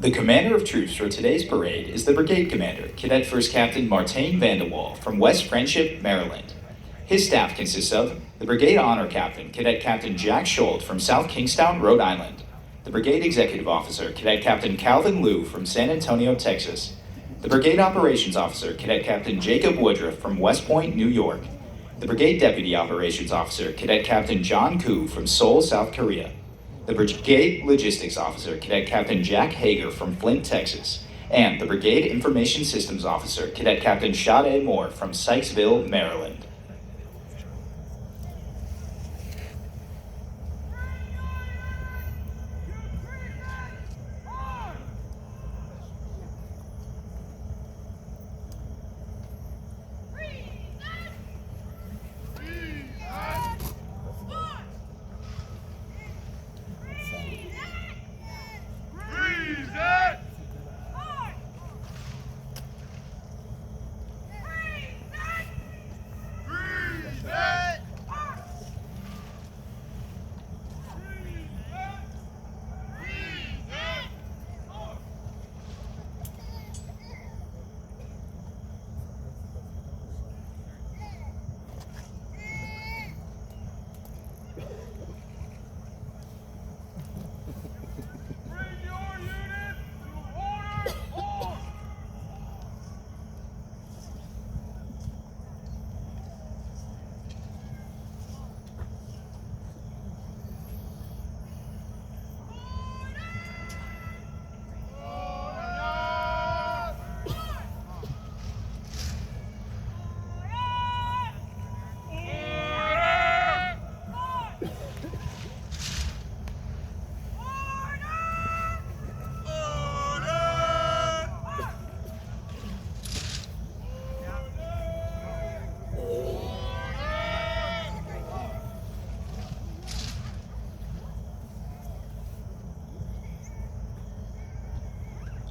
The commander of troops for today's parade is the brigade commander, Cadet First Captain Martijn van de Wal from West Friendship, Maryland. His staff consists of the brigade honor captain, Cadet Captain Jack Schold from South Kingstown, Rhode Island, the brigade executive officer, Cadet Captain Calvin Liu from San Antonio, Texas, the brigade operations officer, Cadet Captain Jacob Woodruff from West Point, New York, the brigade deputy operations officer, Cadet Captain John Koo from Seoul, South Korea, the brigade logistics officer, Cadet Captain Jack Hager from Flint, Texas, and the brigade information systems officer, Cadet Captain Sade Moore from Sykesville, Maryland.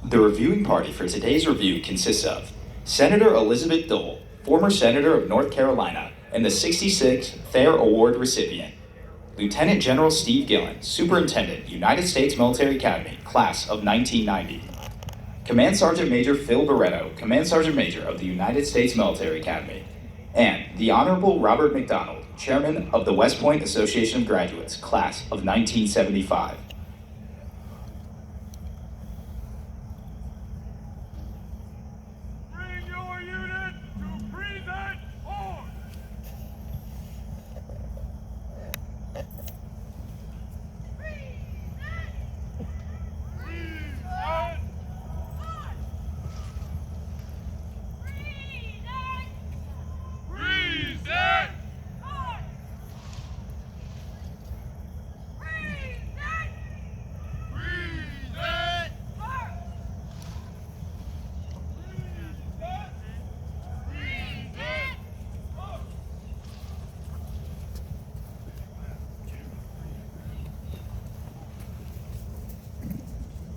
The reviewing party for today's review consists of Senator Elizabeth Dole, former Senator of North Carolina and the 66th Thayer Award recipient, Lieutenant General Steve Gillen, Superintendent, United States Military Academy, Class of 1990, Command Sergeant Major Phil Barretto, Command Sergeant Major of the United States Military Academy, and the Honorable Robert McDonald, Chairman of the West Point Association of Graduates, Class of 1975.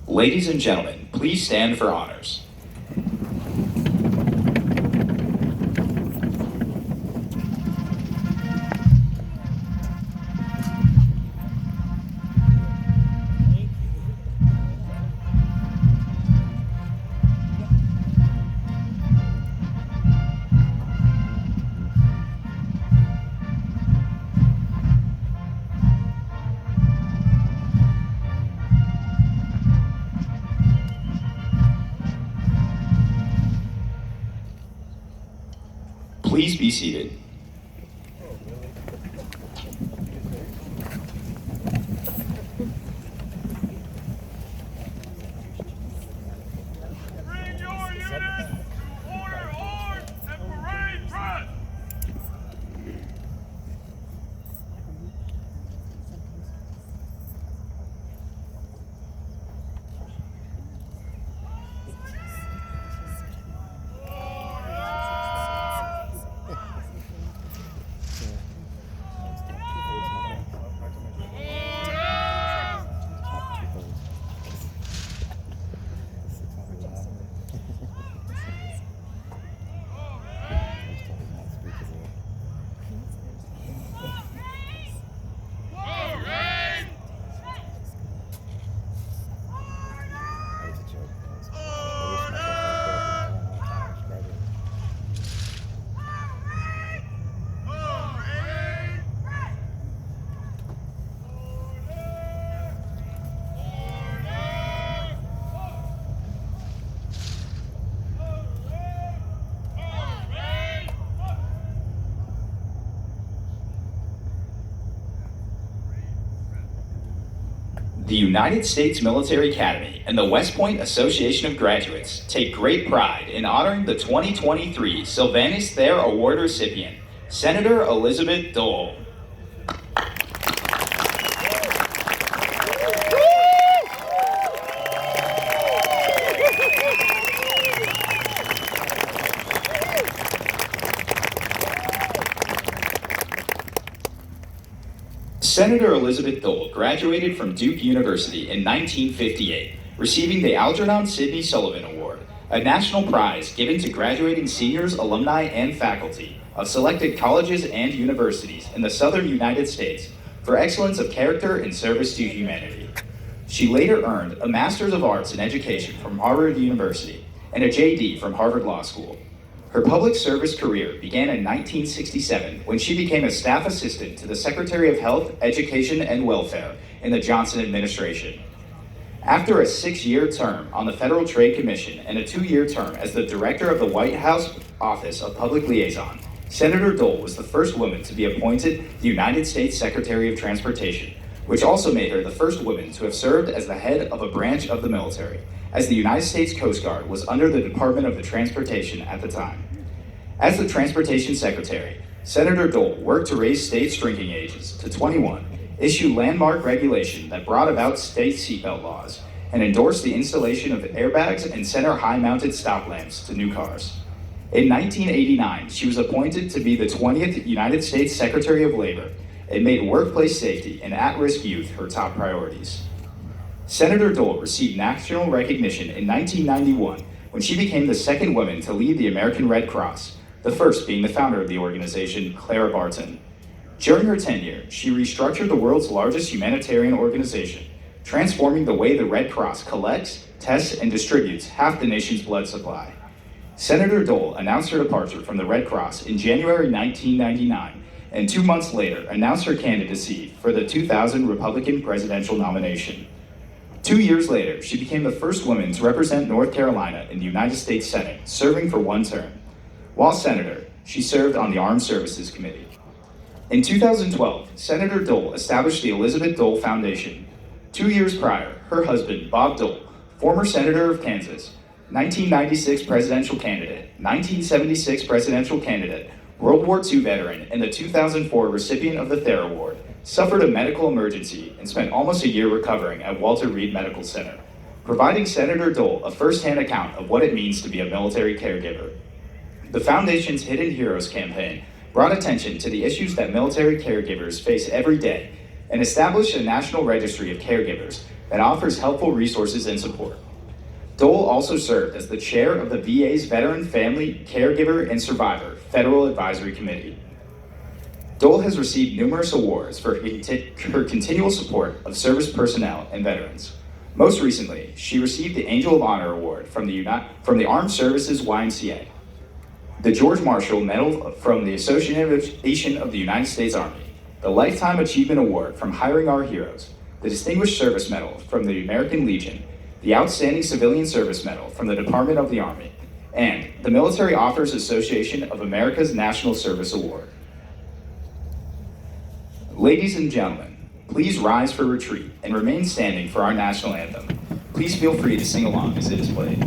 Ladies and gentlemen, please stand for honors. Please be seated. Bring your unit to order, arms, and parade dress. The United States Military Academy and the West Point Association of Graduates take great pride in honoring the 2023 Sylvanus Thayer Award recipient, Senator Elizabeth Dole. Senator Elizabeth Dole graduated from Duke University in 1958, receiving the Algernon Sidney Sullivan Award, a national prize given to graduating seniors, alumni, and faculty of selected colleges and universities in the southern United States for excellence of character and service to humanity. She later earned a Master's of Arts in Education from Harvard University and a JD from Harvard Law School. Her public service career began in 1967 when she became a staff assistant to the Secretary of Health, Education, and Welfare in the Johnson administration. After a 6-year term on the Federal Trade Commission and a 2-year term as the director of the White House Office of Public Liaison, Senator Dole was the first woman to be appointed the United States Secretary of Transportation, which also made her the first woman to have served as the head of a branch of the military, as the United States Coast Guard was under the Department of the Transportation at the time. As the Transportation Secretary, Senator Dole worked to raise states' drinking ages to 21, issue landmark regulation that brought about state seatbelt laws, and endorsed the installation of airbags and center high-mounted stop lamps to new cars. In 1989, she was appointed to be the 20th United States Secretary of Labor and made workplace safety and at-risk youth her top priorities. Senator Dole received national recognition in 1991 when she became the second woman to lead the American Red Cross, the first being the founder of the organization, Clara Barton. During her tenure, she restructured the world's largest humanitarian organization, transforming the way the Red Cross collects, tests, and distributes half the nation's blood supply. Senator Dole announced her departure from the Red Cross in January 1999, and 2 months later announced her candidacy for the 2000 Republican presidential nomination. 2 years later, she became the first woman to represent North Carolina in the United States Senate, serving for 1 term. While senator, she served on the Armed Services Committee. In 2012, Senator Dole established the Elizabeth Dole Foundation. 2 years prior, her husband, Bob Dole, former senator of Kansas, 1996 presidential candidate, 1976 presidential candidate, World War II veteran, and the 2004 recipient of the Thayer Award, suffered a medical emergency and spent almost a year recovering at Walter Reed Medical Center, providing Senator Dole a first-hand account of what it means to be a military caregiver. The Foundation's Hidden Heroes campaign brought attention to the issues that military caregivers face every day and established a national registry of caregivers that offers helpful resources and support. Dole also served as the chair of the VA's Veteran Family, Caregiver, and Survivor Federal Advisory Committee. Dole has received numerous awards for her continual support of service personnel and veterans. Most recently, she received the Angel of Honor Award from the Armed Services YMCA, the George Marshall Medal from the Association of the United States Army, the Lifetime Achievement Award from Hiring Our Heroes, the Distinguished Service Medal from the American Legion, the Outstanding Civilian Service Medal from the Department of the Army, and the Military Authors Association of America's National Service Award. Ladies and gentlemen, please rise for retreat and remain standing for our national anthem. Please feel free to sing along as it is played.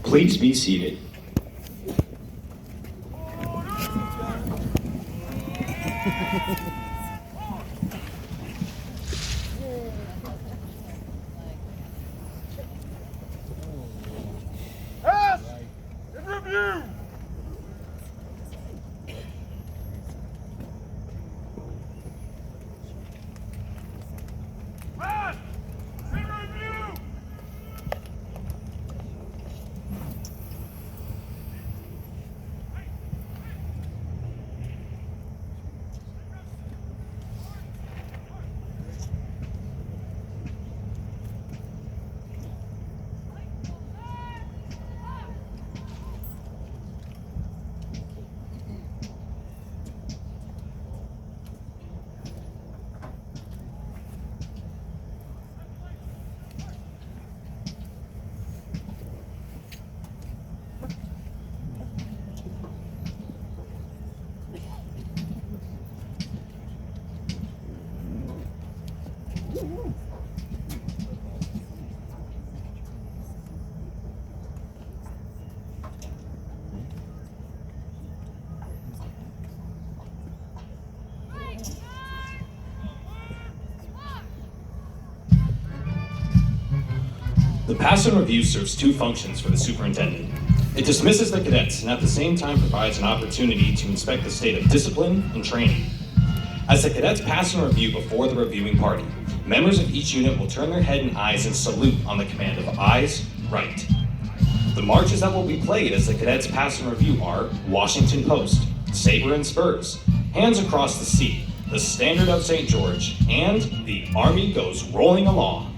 Please be seated. Pass and review. Pass and review. The pass and review serves two functions for the superintendent. It dismisses the cadets and at the same time provides an opportunity to inspect the state of discipline and training. As the cadets pass and review before the reviewing party, members of each unit will turn their head and eyes and salute on the command of eyes, right. The marches that will be played as the cadets pass and review are Washington Post, Sabre and Spurs, Hands Across the Sea, the Standard of St. George, and The Army Goes Rolling Along.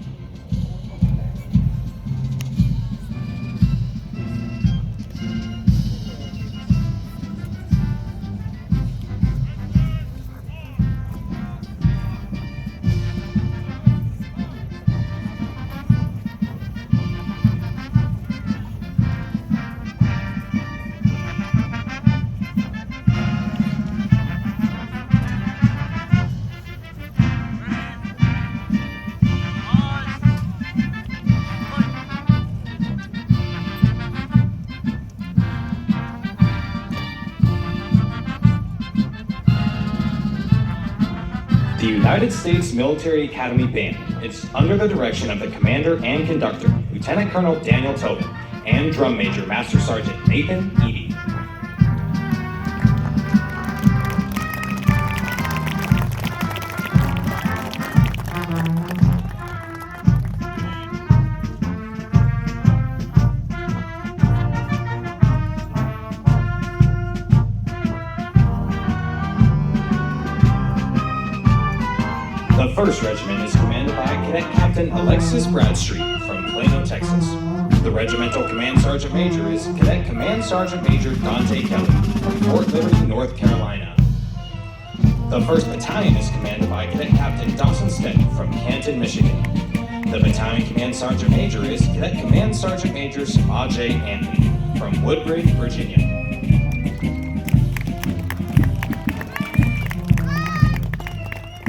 The United States Military Academy Band is under the direction of the commander and conductor, Lieutenant Colonel Daniel Tobin, and Drum Major Master Sergeant Nathan Eady. The 1st Regiment is commanded by Cadet Captain Alexis Bradstreet from Plano, Texas. The Regimental Command Sergeant Major is Cadet Command Sergeant Major Dante Kelly from Fort Liberty, North Carolina. The 1st Battalion is commanded by Cadet Captain Dawson Steady from Canton, Michigan. The Battalion Command Sergeant Major is Cadet Command Sergeant Major Samaj Anthony from Woodbridge, Virginia.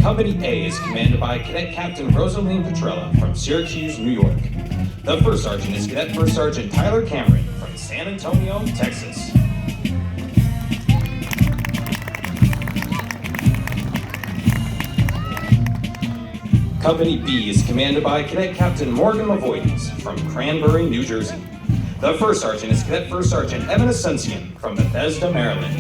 Company A is commanded by Cadet Captain Rosaline Petrella from Syracuse, New York. The 1st Sergeant is Cadet 1st Sergeant Tyler Cameron from San Antonio, Texas. Company B is commanded by Cadet Captain Morgan Mavoides from Cranbury, New Jersey. The 1st Sergeant is Cadet 1st Sergeant Evan Asuncion from Bethesda, Maryland.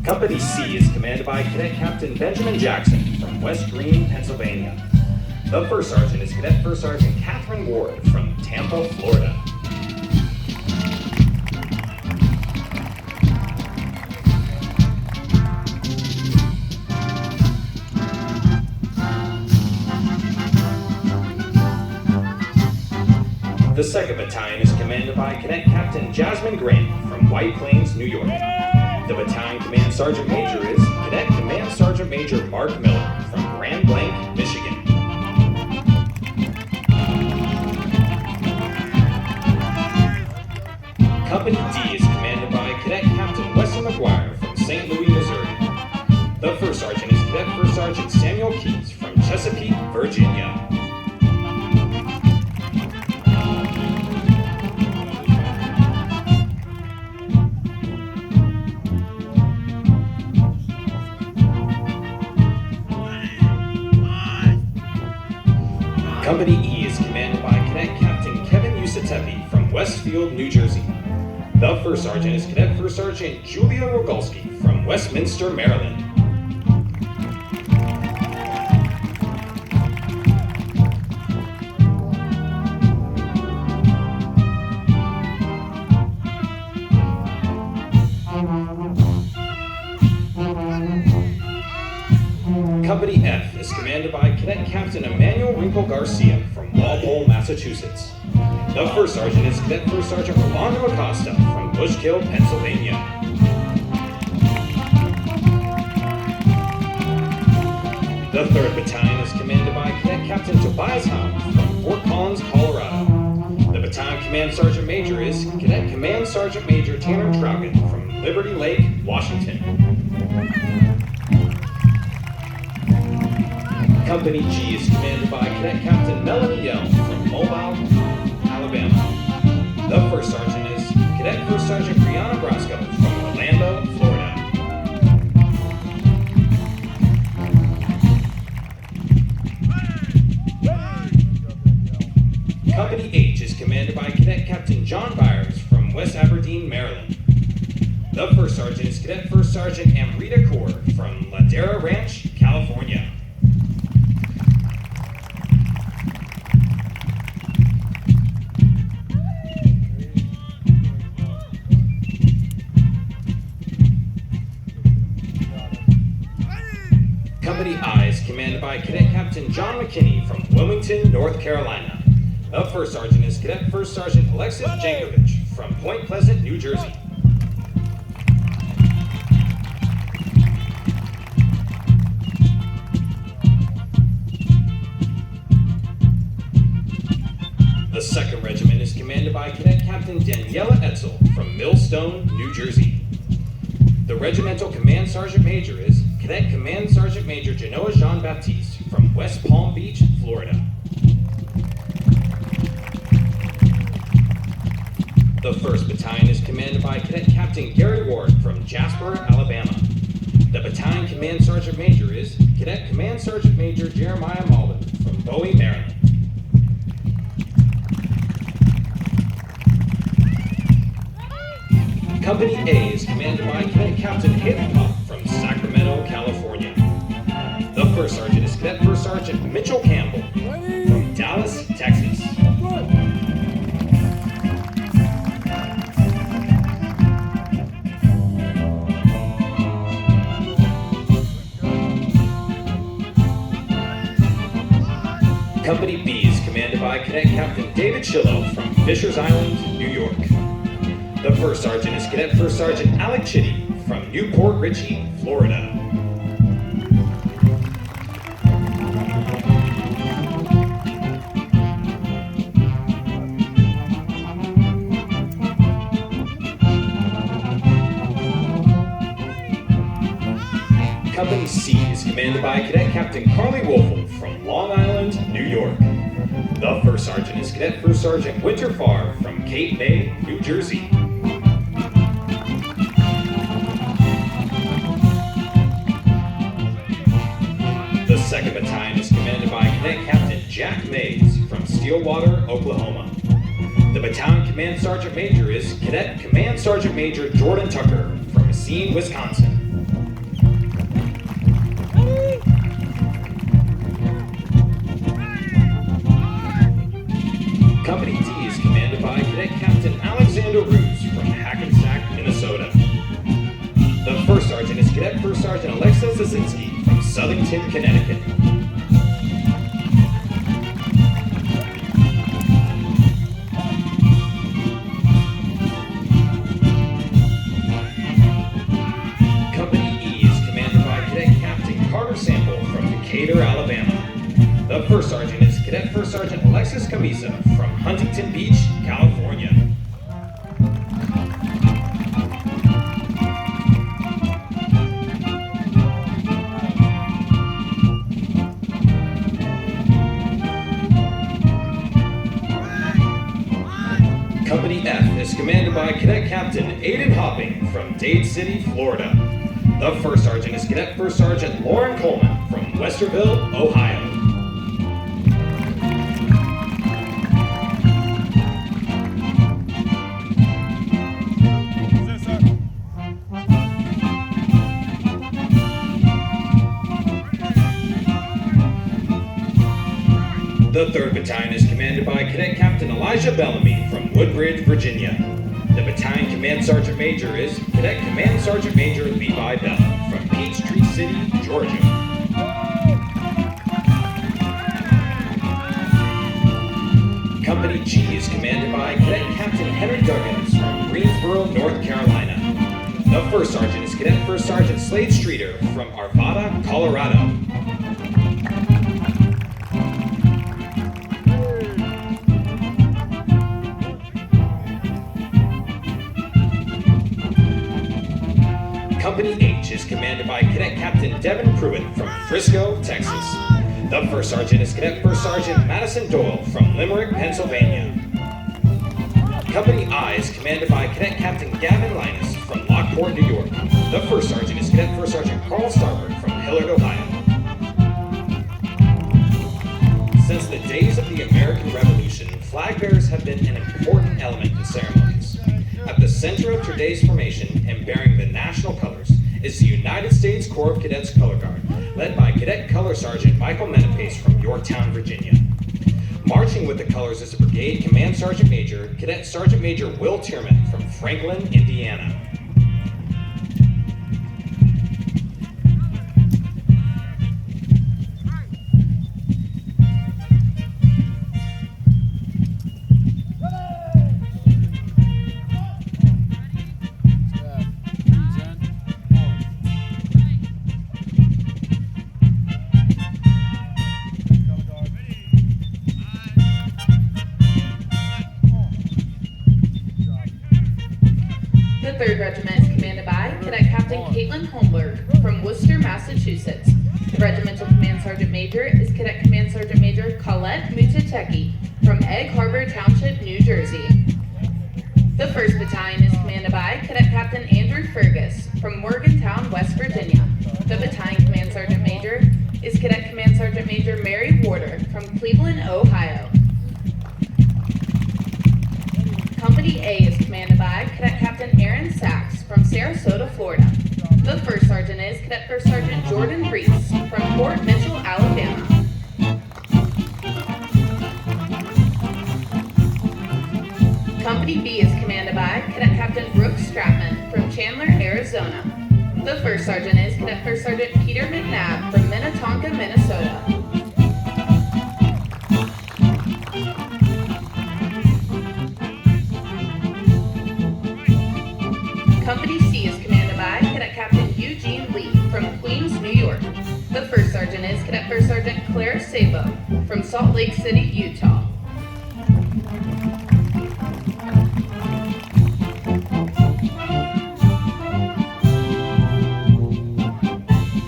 Company C is commanded by Cadet Captain Benjamin Jackson from West Green, Pennsylvania. The 1st Sergeant is Cadet 1st Sergeant Catherine Ward from Tampa, Florida. The 2nd Battalion is commanded by Cadet Captain Jasmine Grant from White Plains, New York. The Battalion Command Sergeant Major is Cadet Command Sergeant Major Mark Miller from Grand Blanc, Michigan. Company D is commanded by Cadet Captain Wesley McGuire from St. Louis, Missouri. The first sergeant is Cadet First Sergeant Samuel Keys from Chesapeake, Virginia. Company E is commanded by Cadet Captain Kevin Usatepi from Westfield, New Jersey. The first sergeant is Cadet First Sergeant Julia Rogalski from Westminster, Maryland. Company F is commanded by Cadet Captain Emmanuel Winkle Garcia from Walpole, Massachusetts. The first sergeant is Cadet First Sergeant Rolando Acosta from Bushkill, Pennsylvania. The 3rd Battalion is commanded by Cadet Captain Tobias Hahn from Fort Collins, Colorado. The battalion command sergeant major is Cadet Command Sergeant Major Tanner Traugen from Liberty Lake, Washington. Company G is commanded by Cadet Captain Melanie Yell from Mobile, Alabama. The first sergeant is Cadet First Sergeant Brianna Brasco from Orlando, Florida. Company H is commanded by Cadet Captain John Byers from West Aberdeen, Maryland. The first sergeant is Cadet First Sergeant Amrita Kaur from Ladera Ranch, California. Company I is commanded by Cadet Captain John McKinney from Wilmington, North Carolina. The first sergeant is Cadet First Sergeant Alexis Jankovic from Point Pleasant, New Jersey. The 2nd Regiment is commanded by Cadet Captain Daniela Etzel from Millstone, New Jersey. The Regimental Command Sergeant Major is Cadet Command Sergeant Major Genoa Jean-Baptiste from West Palm Beach, Florida. The 1st Battalion is commanded by Cadet Captain Gary Ward from Jasper, Alabama. The Battalion Command Sergeant Major is Cadet Command Sergeant Major Jeremiah Malden from Bowie, Maryland. Company A is commanded by Cadet Captain Haley Pop from Sacramento, California. The 1st Sergeant is Cadet First Sergeant Mitchell Campbell from Dallas, Texas. Company B is commanded by Cadet Captain David Shillow from Fishers Island, New York. The 1st Sergeant is Cadet First Sergeant Alec Chitty from Newport Richey, Florida. Company C is commanded by Cadet Captain Carly Wolfel from Long Island, New York. The 1st Sergeant is Cadet First Sergeant Winter Farr from Cape May, New Jersey. The 2nd Battalion is commanded by Cadet Captain Jack Mays from Stillwater, Oklahoma. The Battalion Command Sergeant Major is Cadet Command Sergeant Major Jordan Tucker from Racine, Wisconsin. Company D is commanded by Cadet Captain Alexander Roos from Hackensack, Minnesota. The 1st Sergeant is Cadet First Sergeant Alexa Zazinski from Southington, Connecticut. Company E is commanded by Cadet Captain Carter Sample from Decatur, Alabama. The 1st Sergeant is Cadet First Sergeant Alexis Camisa from Huntington Beach, California. Company F is commanded by Cadet Captain Aiden Hopping from Dade City, Florida. The First Sergeant is Cadet First Sergeant Lauren Coleman from Westerville, Ohio. The 3rd Battalion is commanded by Cadet Captain Elijah Bellamy from Woodbridge, Virginia. The Battalion Command Sergeant Major is Cadet Command Sergeant Major Levi Bell from Peachtree City, Georgia. Company G is commanded by Cadet Captain Henry Duggins from Greensboro, North Carolina. The 1st Sergeant is Cadet First Sergeant Slade Streeter from Arvada, Colorado. Company H is commanded by Cadet Captain Devin Pruitt from Frisco, Texas. The 1st Sergeant is Cadet First Sergeant Madison Doyle from Limerick, Pennsylvania. Company I is commanded by Cadet Captain Gavin Linus from Lockport, New York. The 1st Sergeant is Cadet First Sergeant Carl Starboard from Hillard, Ohio. Since the days of the American Revolution, flag bearers have been an important element in ceremonies. At the center of today's formation and bearing the national colors is the United States Corps of Cadets Color Guard, led by Cadet Color Sergeant Michael Menapace from Yorktown, Virginia. Marching with the colors is a Brigade Command Sergeant Major, Cadet Sergeant Major Will Tierman from Franklin, Indiana. The 3rd Regiment is commanded by Cadet Captain Caitlin Holmberg from Worcester, Massachusetts. The Regimental Command Sergeant Major is Cadet Command Sergeant Major Colette Mutateki from Egg Harbor Township, New Jersey. The 1st Battalion is commanded by Cadet Captain Andrew Fergus from Morgantown, West Virginia. The Battalion Command Sergeant Major is Cadet Command Sergeant Major Mary Warder from Cleveland, Ohio. Company A is commanded by Cadet Captain Aaron Sachs from Sarasota, Florida. The 1st Sergeant is Cadet First Sergeant Jordan Reese from Fort Mitchell, Alabama. Company B is commanded by Cadet Captain Brooke Stratman from Chandler, Arizona. The 1st Sergeant is Cadet First Sergeant Peter McNabb from Minnetonka, Minnesota. Company C is commanded by Cadet Captain Eugene Lee from Queens, New York. The 1st Sergeant is Cadet First Sergeant Claire Sabo from Salt Lake City, Utah.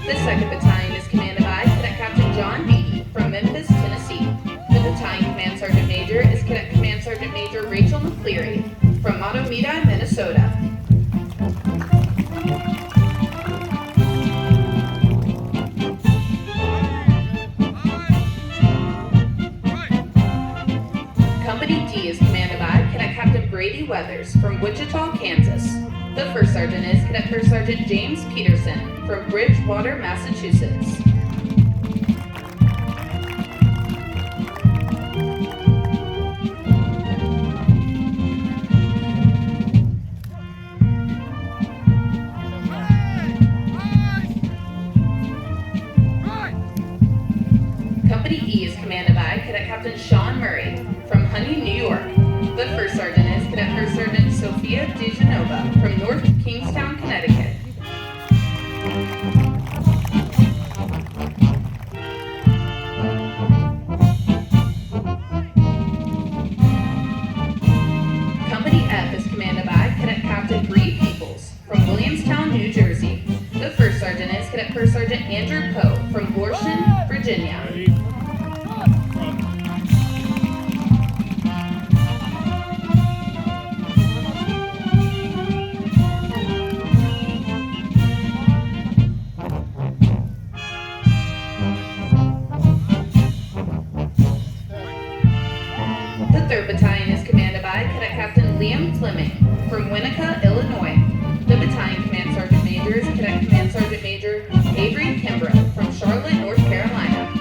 The 2nd Battalion is commanded by Cadet Captain John Beatty from Memphis, Tennessee. The Battalion Command Sergeant Major is Cadet Command Sergeant Major Rachel McCleary from Matomita, Minnesota. Company D is commanded by Cadet Captain Brady Weathers from Wichita, Kansas. The 1st Sergeant is Cadet First Sergeant James Peterson from Bridgewater, Massachusetts. Company E is commanded by Cadet Captain Sean Murray from Honey, New York. The 1st Sergeant is Cadet First Sergeant Sophia DeGenova from North Kingstown, Connecticut. Company F is commanded by Cadet Captain Bree Peoples from Williamstown, New Jersey. The 1st Sergeant is Cadet First Sergeant Andrew Poe from Goshen, Virginia. from Winnetka, Illinois. The battalion command sergeant major is Cadet Command Sergeant Major Avery Kimbrough from Charlotte, North Carolina.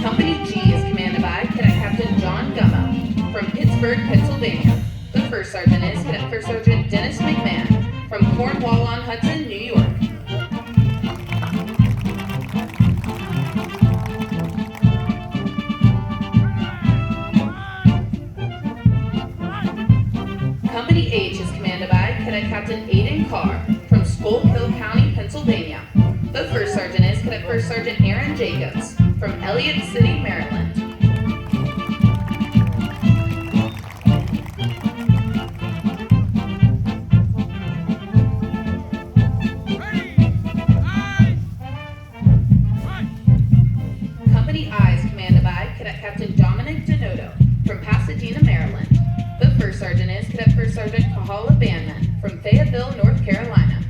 Company G is commanded by Cadet Captain John Gummo from Pittsburgh, Pennsylvania. The first sergeant is Cadet First Sergeant Dennis McMahon from Cornwall-on-Hudson, New York. Company H is commanded by Cadet Captain Aiden Carr from Schuylkill County, Pennsylvania. The first sergeant is Cadet First Sergeant Aaron Jacobs from Elliott City, Maryland. Company I is commanded by Cadet Captain Dominic Denoto from Pasadena, Maryland. The first sergeant is Cadet First Sergeant Kahala Bandman from Fayetteville, North Carolina.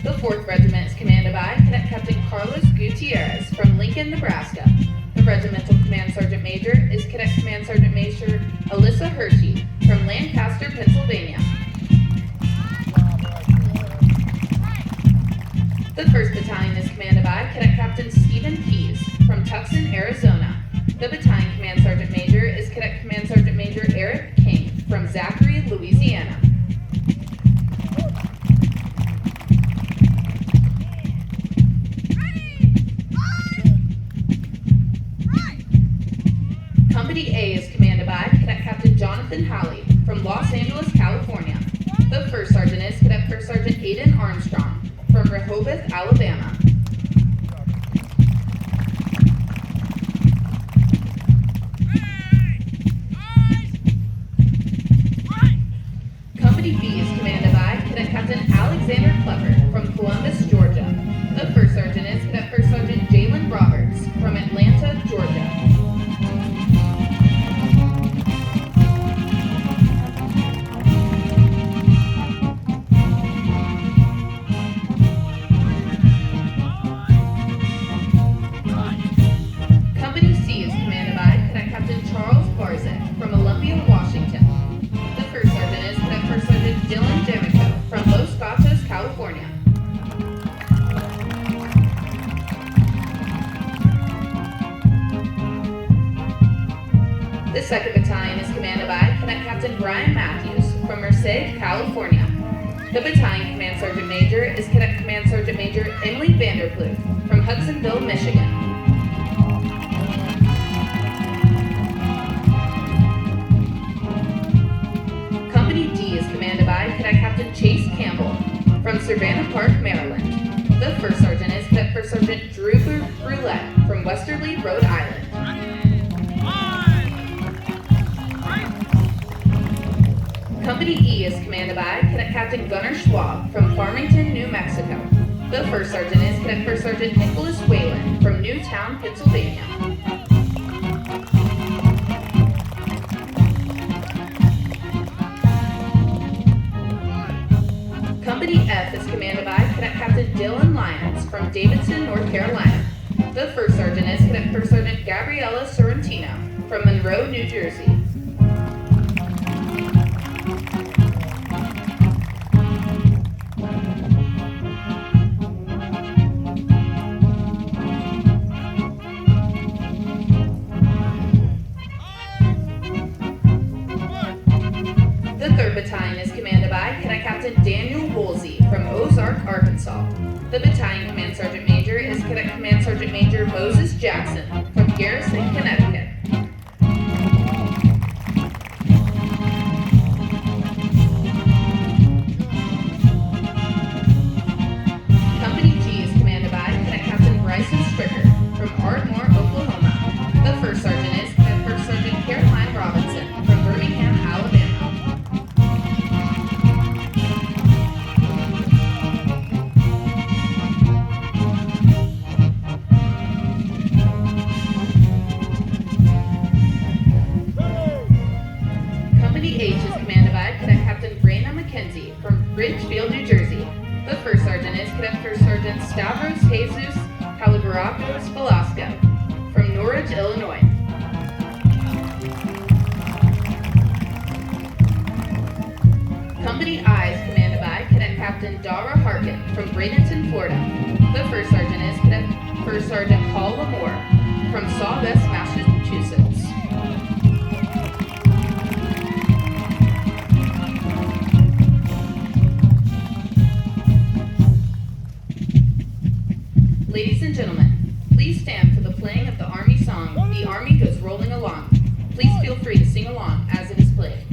The 4th Regiment is commanded by Cadet Captain Carlos Gutierrez from Lincoln, Nebraska. The Regimental Command Sergeant Major is Cadet Command Sergeant Major Alyssa Hershey from Lancaster, Pennsylvania. The 1st Battalion is commanded by Cadet Captain Stephen Keyes from Tucson, Arizona. The Battalion Command Sergeant Major is Cadet Command Sergeant Major Eric King from Zachary, Louisiana. Company A is commanded by Cadet Captain Jonathan Halley from Los Angeles, California. The first sergeant is Cadet First Sergeant Aiden Armstrong from Rehoboth, Alabama. Company B is commanded by Cadet Captain Alexander Clever from Columbus, Georgia. The first sergeant is Cadet First Sergeant Jalen Roberts from Atlanta, Georgia. Company C is commanded by Cadet Captain Charles Barzek from Olympia, Washington. The first sergeant is Cadet First Sergeant Dylan Jamico from Los Gatos, California. The 2nd Battalion is commanded by Cadet Captain Brian Matthews from Merced, California. The Battalion Command Sergeant Major is Cadet Command Sergeant Major Emily Vanderploot from Hudsonville, Michigan. Company D is commanded by Cadet Captain Chase Campbell from Savannah Park, Maryland. The first sergeant is Cadet First Sergeant Drew Brulette from Westerly, Rhode Island. Company E is commanded by Cadet Captain Gunnar Schwab from Farmington, New Mexico. The first sergeant is Cadet First Sergeant Nicholas Whalen from Newtown, Pennsylvania. Company F is commanded by Cadet Captain Dylan Lyons from Davidson, North Carolina. The first sergeant is Cadet First Sergeant Gabriella Sorrentino from Monroe, New Jersey. The 3rd Battalion is commanded by Cadet Captain Daniel Woolsey from Ozark, Arkansas. The Battalion Command Sergeant Major is Cadet Command Sergeant Major Moses Jackson from Garrison, Connecticut. Company G is commanded by Cadet Captain Bryson Stricker from Ardmore, Oklahoma. The first sergeant is Cadet First Sergeant Caroline Robinson from Birmingham, Alabama. Ridgefield, New Jersey. The first sergeant is Cadet First Sergeant Stavros Jesus Kaligarakos Velasco from Norwich, Illinois. Company I is commanded by Cadet Captain Dara Harkin from Bradenton, Florida. The first sergeant is Cadet First Sergeant Paul Lamore from Sawvest, Massachusetts. Ladies and gentlemen, please stand for the playing of the Army song, The Army Goes Rolling Along. Please feel free to sing along as it is played.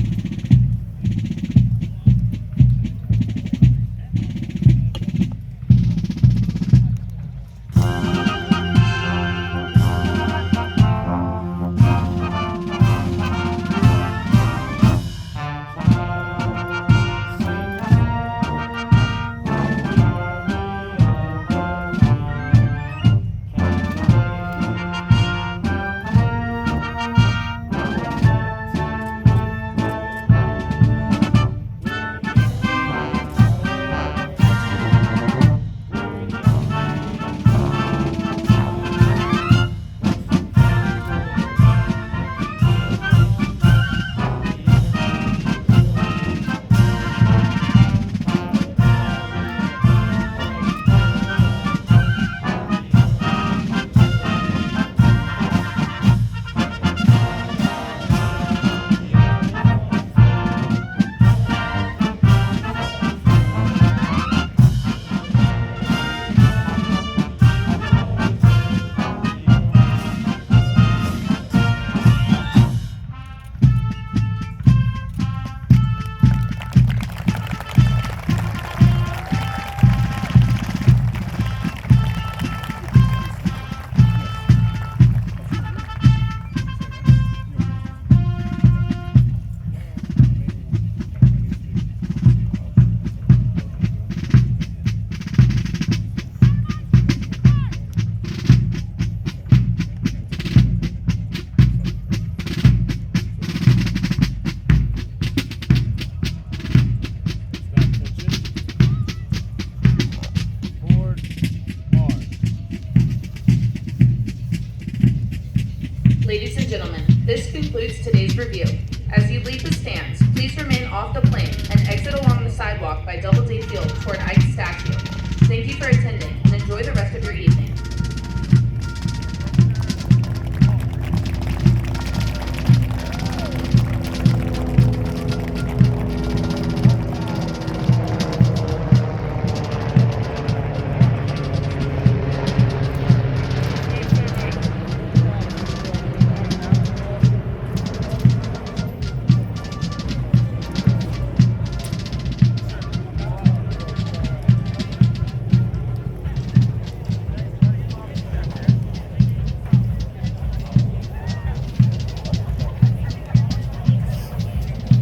Ladies and gentlemen, this concludes today's review. As you leave the stands, please remain off the plane and exit along the sidewalk by Doubleday Field toward Ike's statue. Thank you for attending and enjoy the rest of your evening.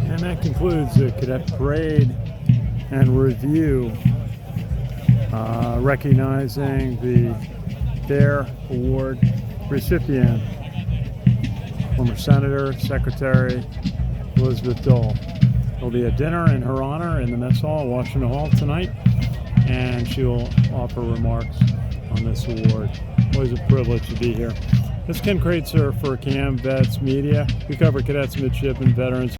And that concludes the Cadet Parade and Review, recognizing the Thayer Award recipient, former Senator, Secretary Elizabeth Dole. There'll be a dinner in her honor in the Mess Hall at Washington Hall tonight, and she will offer remarks on this award. Always a privilege to be here. This is Ken Kraetzer for CaMMVetsMedia. We cover cadets, midshipmen, veterans,